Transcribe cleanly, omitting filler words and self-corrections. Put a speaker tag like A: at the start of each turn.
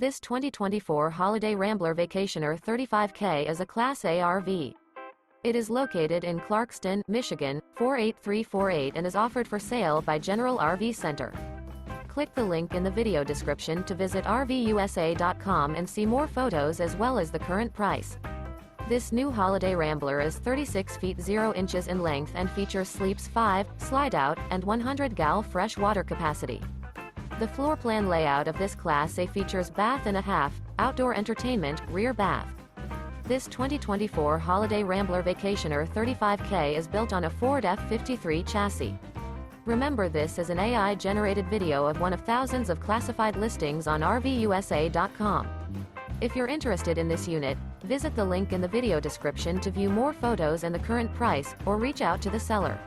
A: This 2024 Holiday Rambler Vacationer 35K is a Class A RV. It is located in Clarkston, Michigan, 48348 and is offered for sale by General RV Center. Click the link in the video description to visit RVUSA.com and see more photos as well as the current price. This new Holiday Rambler is 36 feet 0 inches in length and features sleeps 5, slide-out, and 100 gal fresh water capacity. The floor plan layout of this Class A features bath and a half, outdoor entertainment, rear bath. This 2024 Holiday Rambler Vacationer 35K is built on a Ford F-53 chassis. Remember, this is an AI-generated video of one of thousands of classified listings on RVUSA.com. If you're interested in this unit, visit the link in the video description to view more photos and the current price, or reach out to the seller.